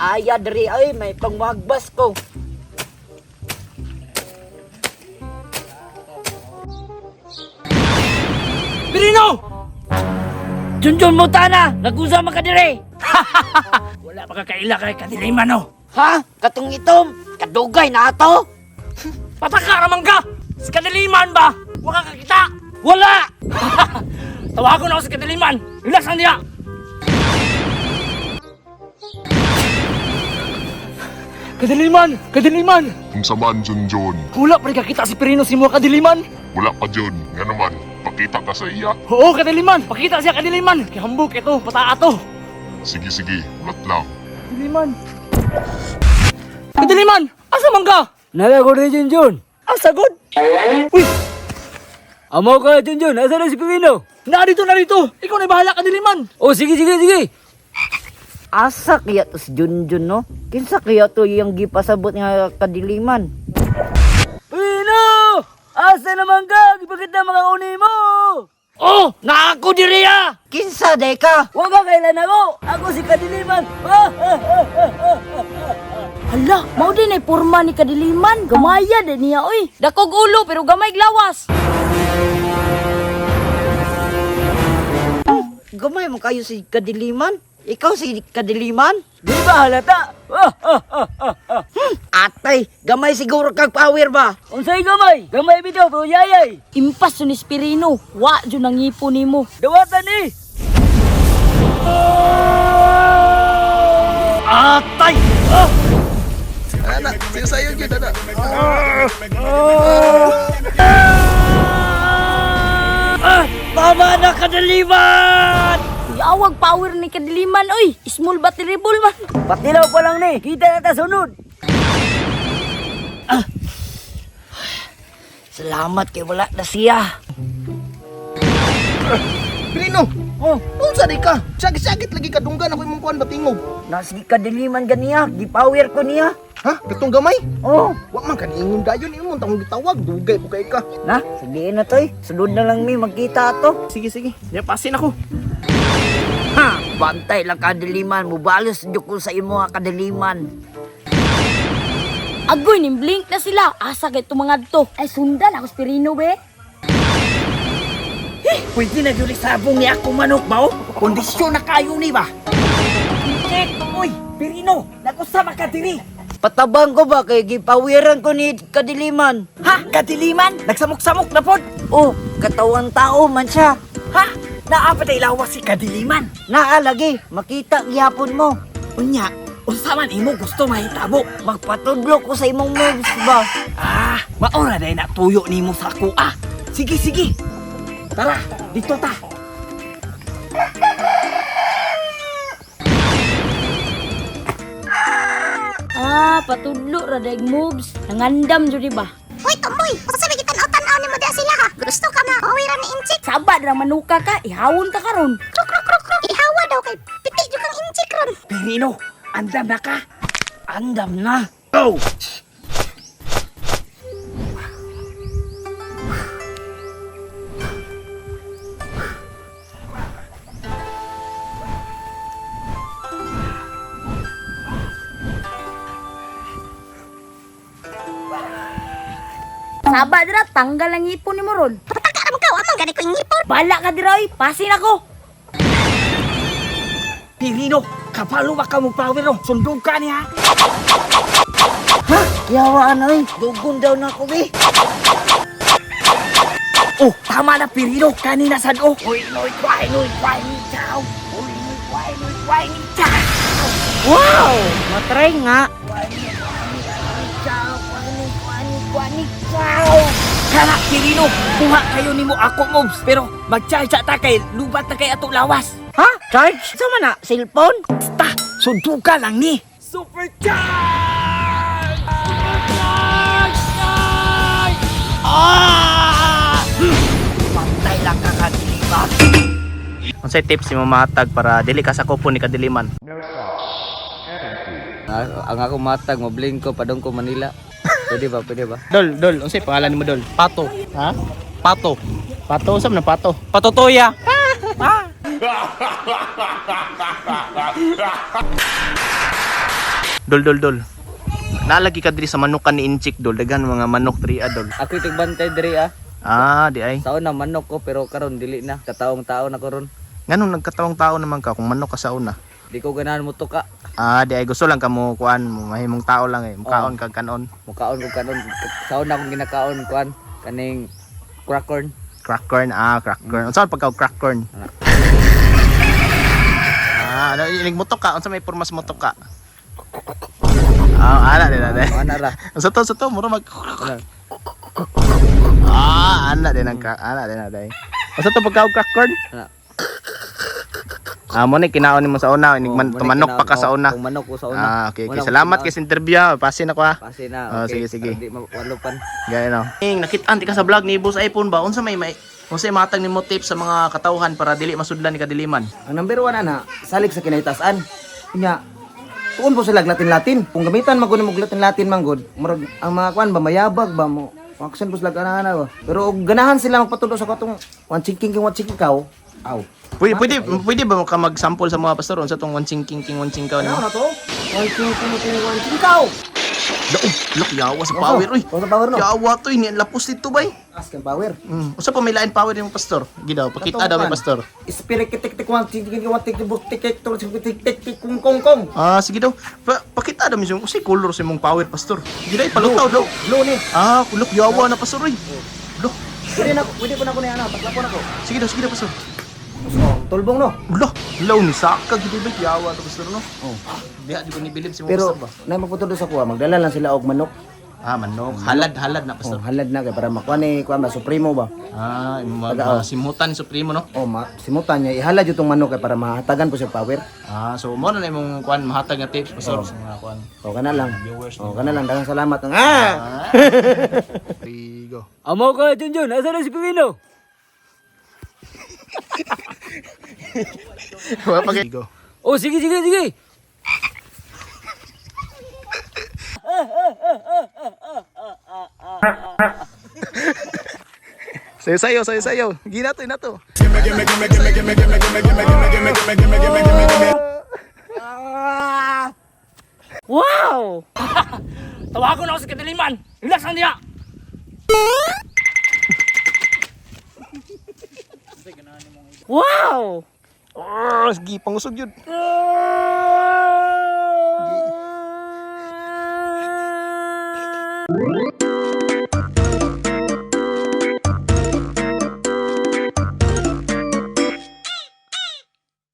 Aya diri ay may pangwagbas ko. Pirino! Junjun mo tana, nagusa man ka diri. Wala pa kakaila kay kadiliman no. Ha? Katong itom, kadugay na ato. Pataka ramang ka! Sa kadiliman ba? Wala ka kita! Wala! Tawagon ako sa kadiliman! Relax lang niya! Kadiliman! Kadiliman! Unsa man Junjun, Wala pa rin kakita si Pirino si mga kadiliman! wala pa Jun. Nga naman, pakita ka sa iya. Oo, kadiliman! Pakita siya kadiliman! Kihambok ito, pataa to! Sige sige, ulat lang. Kadiliman! Kadiliman! Asa man ka? Nala ko rin Junjun. Asa god? Uy! Amo ka Junjun, asa na si Pirino? Narito, narito! Ikaw na bahala kadiliman! Oh, sige, sige, sige. Asa kaya to si Junjun, no? Kinsa kaya to yung gipasabot nga kadiliman? Pino! Asa naman ka? Bakit na mga uni mo? Oh! Naako diri ah! Kinsa, Deka? Huwag ka kailan ako! Ako si kadiliman! Hala, mao din ay porma ni kadiliman. Gamaya din niya oy. Dakog ulo pero gamay glawas. Gamay mo kayo si kadiliman? Ikaw si kadiliman? Di ba halata? Atay, gamay siguro kag power ba? Unsay gamay? Gamay bitaw, pero yayay. Impas ni Spirino. Wa jud nang ipo nimo. Dawatan ni! Atay! Anak, sinasayo yun, anak. Tama na kadiliman! Yawag power ni kadiliman oy. Small battery ball man. Patilaw pa lang ni, kita na ta sunod. Salamat kay wala na siya. Pirino, unsa di ka? Sagit-sagit lagi ka dunggan ako imong kuan batingog. Nasi kadiliman ganiya, gipower ko niya. Ha? Katong gamay? Oh, Wa man kaningon dayon imong tawag gitawag, dugay po kay ka. na, sige na toy. Sunod na lang mi magkita ato. Sige, sige. Yapasin ako. Ha, bantay lang kadiliman, mubalos jud ko sa imo nga kadiliman. Agoy ning blink na sila. Asa kay tumangadto. Ay sundan ako Spirino be. Pwede na yun sabong ni ako manok ba oh? Kondisyon na kayo ni ba? Check! Uy! Pirino! Nag-usama ka diri! Patabang ko ba kay gipawiran ko ni kadiliman? Ha? Kadiliman? Nagsamok-samok na pod! Oh, katawan tao man siya. Ha? Naapatay lawas si kadiliman! Naa lagi, makita gyapon mo. Unya, unsa man imo gusto mahitabo? Magpatudlo ko sa imong moves ba? Ah, maura day na tuyo nimo sa kuha. Sige, sige. Tara, dito ta. Patudlo ra daig moves. Nangandam jud di ba? Hoy, Tomboy! Masasabi kita na tanaw ni mo diya sila ha. Gusto ka mahawiran ni Inchik. Sabad ra manuka ka, ihawon ta karon. Kruk, kruk, kruk, kruk. Ihawa daw kay piti yung kang Inchik ron. Pirino, andam na ka. Andam na. Go! Sabad ra tanggal ang ipon nimo ron. Pataka ram ka, amang gani ko yung ngipon. Bala ka dira oy, pasin ako. Pirino, kapalo ba ka mo power no? Sundog ka niya. Ha? Yawaan ay, dugon daw na ko eh. Oh, tama na Pirino, kanina sad oh. Uy, noy, kway, ni chow. Uy, noy, kway, ni chow. Wow! Matry nga. Kana, Pirino, buha kayo nimo ako moves. Pero mag-charge ta kay lubat na kay ato lawas. Ha? Charge? Sama na? Cellphone? Basta, sundog ka lang ni. Super charge! Ah! Pantay lang ka kadiliman. Unsay tips mo matag para dili ka sa kupo ni kadiliman? Ang ako matag, mabling ko, padong ko Manila. Pwede ba, pwede ba? Dol, unsay pangalan mo Dol? Pato. Ha? Pato. Pato usab na pato. Patotoya. Dol. Nalagi ka diri sa manukan ni Inchik dol, daghan mga manok diri dol. Ako tigbantay diri ah. Di ay. Sa una manok ko pero karon dili na. Kataong-taon na karon. Nganong nagkatawang tao naman ka kung manok ka sa una? Di ko ganahan mo tuka. Di ay gusto lang ka mo kuan, mahimong tao lang eh. Mukaon kag kanon. Mukaon ko kanon. Sa una akong ginakaon kuan kaning crackcorn. Crackcorn, crackcorn. Unsa pagka crackcorn? Ano inig motok ka? Unsa may pormas motok ka? Ana din. Ana ra. Sa to mura mag. Ana din day. Unsa to pagka crackcorn? Mo ni kinaon nimo sa una, inig man tumanok pa ka sa una. Manok ko sa una. Okay. Salamat kay sa interview. Pasin ako ha. Kasi na. Okay. Sige. Di mawalupan. Gaya no. Nakita ka sa vlog ni Boss iPhone ba? Unsa may matang nimo tips sa mga katawhan para dili masudlan ni kadiliman? Ang number 1 ana, salig sa kinahitasan. Nya, tuon po sila Latin-Latin. Kung gamitan man gud mo Latin-Latin man gud, murag ang mga kwan ba mayabag ba mo. Action po sila ana ba. Pero og ganahan sila magpatudo sa katong one chiking kaw. Aw. Pwede ba ka mag-sample sa mga pastor unsa tong one chingking nimo? Ano na to? One chiking kaw. Look, yawa sa power oy. Sa power no. Yawa to ni lapos dito bay. Ask ang power. Unsa pa may lain power nimo pastor? Gidaw, pakita daw may pastor. Spirit tik one chiking tik kung. Sige daw. Pakita daw mismo usi color sa imong power pastor. Giday palutaw daw. Blue ni. Look, yawa na pastor oy. Look. Pwede ko na ko na ana, tatlapon ako. Sige daw pastor. Tulbong no. Law ni saka gid ba yawa to pastor no? Diha di ko ni bilib si mo Pero pastor ba? na magputudo sa kuha, magdala lang sila og manok. Manok. Halad na pastor. Halad na kay para makuha ni kuha ba supremo ba. Simutan supremo no? Simutan niya ihalad yung tong manok kay para mahatagan po siya power. So mo na imong kuan mahatag nga tips pastor sa mga kuan. Kana lang. Kana lang daghang salamat. Go. Amo ka, Junjun. Asa na si Pirino? Wa pa go. Oh, sige. Sayo. Gina to, na to. Wow! Tawagon ako sa kadiliman. Relax lang niya. Wow! Sige, pangusog yun.